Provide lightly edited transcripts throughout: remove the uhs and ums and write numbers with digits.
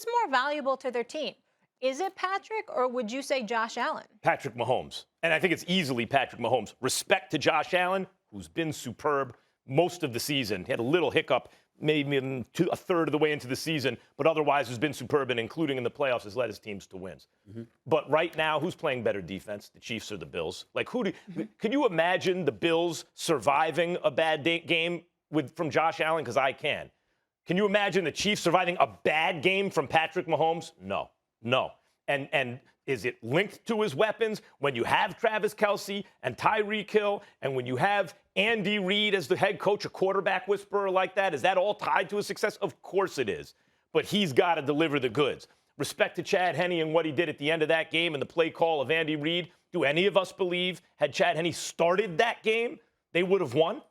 who's more valuable to their team? Is it Patrick, or would you say Josh Allen? Patrick Mahomes. And I think it's easily Patrick Mahomes. Respect to Josh Allen, who's been superb most of the season. He had a little hiccup maybe a third of the way into the season, but otherwise has been superb, and including in the playoffs has led his teams to wins. But right now, who's playing better defense, the Chiefs or the Bills? Like, can you imagine the Bills surviving a bad game from Josh Allen? Because I can. Can you imagine the Chiefs surviving a bad game from Patrick Mahomes? No. And is it linked to his weapons when you have Travis Kelce and Tyreek Hill, and when you have Andy Reid as the head coach, a quarterback whisperer like that? Is that all tied to his success? Of course it is. But he's got to deliver the goods. Respect to Chad Henne and what he did at the end of that game and the play call of Andy Reid. Do any of us believe had Chad Henne started that game, they would have won?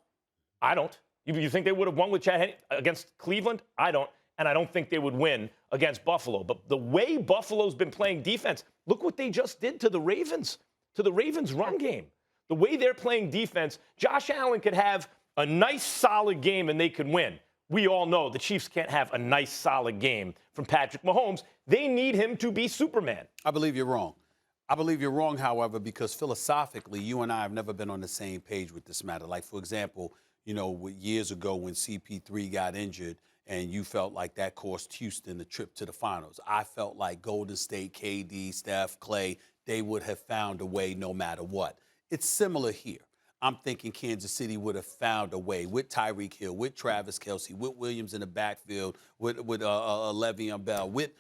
I don't. You think they would have won with Chad Henne against Cleveland? I don't. And I don't think they would win against Buffalo. But the way Buffalo's been playing defense, look what they just did to the Ravens run game. The way they're playing defense, Josh Allen could have a nice, solid game and they could win. We all know the Chiefs can't have a nice, solid game from Patrick Mahomes. They need him to be Superman. I believe you're wrong. I believe you're wrong, however, because philosophically, you and I have never been on the same page with this matter. Like, for example, years ago when CP3 got injured, and you felt like that cost Houston the trip to the finals. I felt like Golden State, KD, Steph, Clay, they would have found a way no matter what. It's similar here. I'm thinking Kansas City would have found a way with Tyreek Hill, with Travis Kelce, with Williams in the backfield, with Le'Veon Bell, with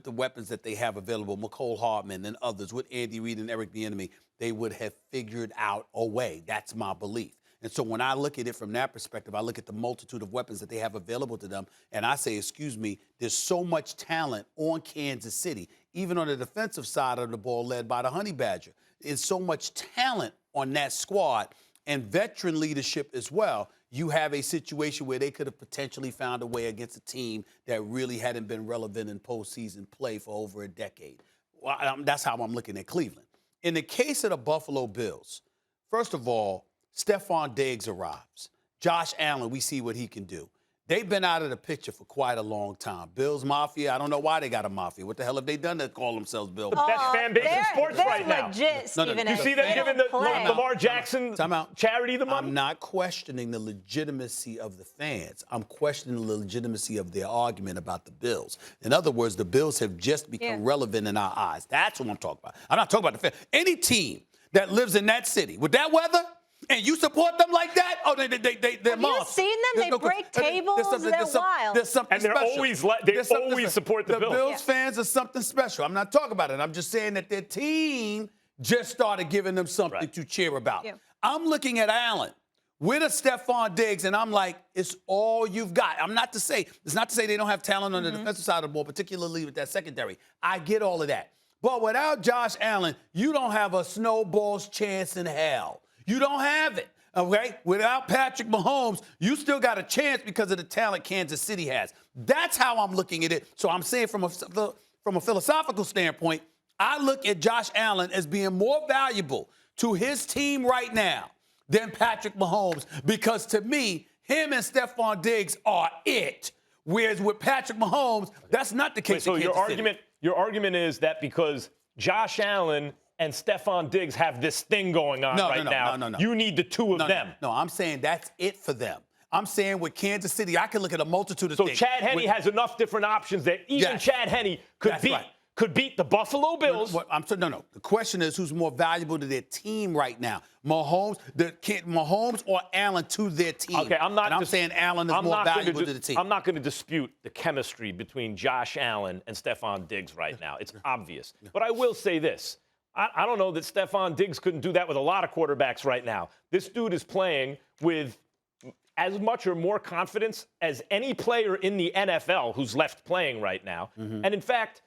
the weapons that they have available, McCole Hardman and others, with Andy Reid and Eric Bieniemy. They would have figured out a way. That's my belief. And so when I look at it from that perspective, I look at the multitude of weapons that they have available to them, and I say, excuse me, there's so much talent on Kansas City, even on the defensive side of the ball led by the Honey Badger. There's so much talent on that squad and veteran leadership as well. You have a situation where they could have potentially found a way against a team that really hadn't been relevant in postseason play for over a decade. Well, that's how I'm looking at Cleveland. In the case of the Buffalo Bills, first of all, Stephon Diggs arrives. Josh Allen, we see what he can do. They've been out of the picture for quite a long time. Bills Mafia, I don't know why they got a mafia. What the hell have they done to call themselves Bills? The best fan base in sports right now. Legit, Stephen A. You see them giving the Lamar Jackson charity the money? I'm not questioning the legitimacy of the fans. I'm questioning the legitimacy of their argument about the Bills. In other words, the Bills have just become relevant in our eyes. That's what I'm talking about. I'm not talking about the fans. Any team that lives in that city with that weather, and you support them like that? Oh, they're Have you seen them? They break tables. They're wild. There's something special. And they always support the Bills. The Bills fans are something special. I'm not talking about it. I'm just saying that their team just started giving them something to cheer about. Yeah. I'm looking at Allen with a Stephon Diggs, and I'm like, it's all you've got. It's not to say they don't have talent on the defensive side of the ball, particularly with that secondary. I get all of that. But without Josh Allen, you don't have a snowball's chance in hell. You don't have it, okay? Without Patrick Mahomes, you still got a chance because of the talent Kansas City has. That's how I'm looking at it. So I'm saying from a philosophical standpoint, I look at Josh Allen as being more valuable to his team right now than Patrick Mahomes, because to me, him and Stephon Diggs are it. Whereas with Patrick Mahomes, that's not the case. So your argument is that because Josh Allen and Stephon Diggs have this thing going on now. No. You need the two of them. No, I'm saying that's it for them. I'm saying with Kansas City, I can look at a multitude of things. So Chad Henne has enough different options that even Chad Henne could beat the Buffalo Bills. No. The question is who's more valuable to their team right now? Mahomes or Allen to their team? Okay, I'm saying Allen is more valuable to the team. I'm not going to dispute the chemistry between Josh Allen and Stephon Diggs right now. It's obvious. But I will say this. I don't know that Stephon Diggs couldn't do that with a lot of quarterbacks right now. This dude is playing with as much or more confidence as any player in the NFL who's left playing right now. And in fact,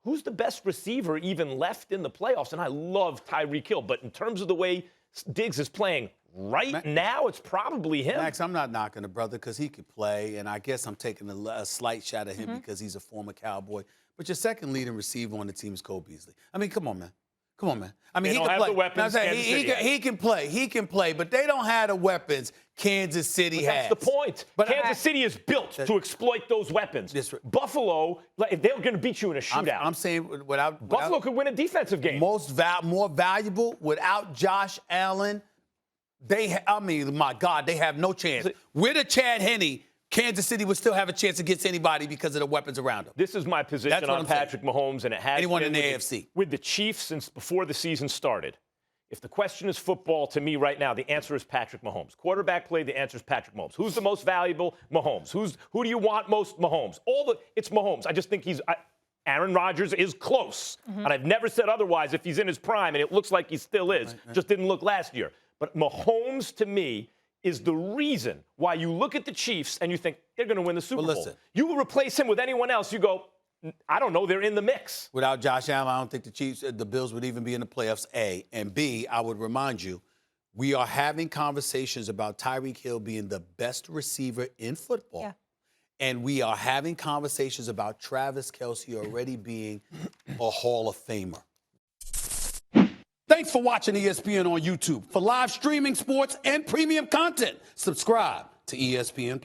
who's the best receiver even left in the playoffs? And I love Tyreek Hill, but in terms of the way Diggs is playing right now, it's probably him. Max, I'm not knocking the brother because he could play, and I guess I'm taking a slight shot at him because he's a former Cowboy. But your second leading receiver on the team is Cole Beasley. I mean, come on, man. Come on, man. I mean, They he don't can have play. the weapons No, I'm saying, Kansas City has. he can play. He can play, but they don't have the weapons Kansas City has. That's the point. But Kansas City is built to exploit those weapons. Buffalo, they're going to beat you in a shootout. I'm saying without Buffalo could win a defensive game. more valuable without Josh Allen. My God, they have no chance. With a Chad Henne, Kansas City would still have a chance against anybody because of the weapons around them. This is my position on Patrick Mahomes, and it has anyone been in the AFC. With the Chiefs since before the season started. If the question is football, to me right now, the answer is Patrick Mahomes. Quarterback play, the answer is Patrick Mahomes. Who's the most valuable? Mahomes. Who do you want most? Mahomes. It's Mahomes. I just think Aaron Rodgers is close. And I've never said otherwise if he's in his prime, and it looks like he still is. Right. Just didn't look last year. But Mahomes, to me, is the reason why you look at the Chiefs and you think they're going to win the Super Bowl. Listen. You will replace him with anyone else, you go, I don't know, they're in the mix. Without Josh Allen, I don't think the Bills would even be in the playoffs, A. And B, I would remind you, we are having conversations about Tyreek Hill being the best receiver in football. Yeah. And we are having conversations about Travis Kelce already being a Hall of Famer. Thanks for watching ESPN on YouTube. For live streaming sports and premium content, subscribe to ESPN+.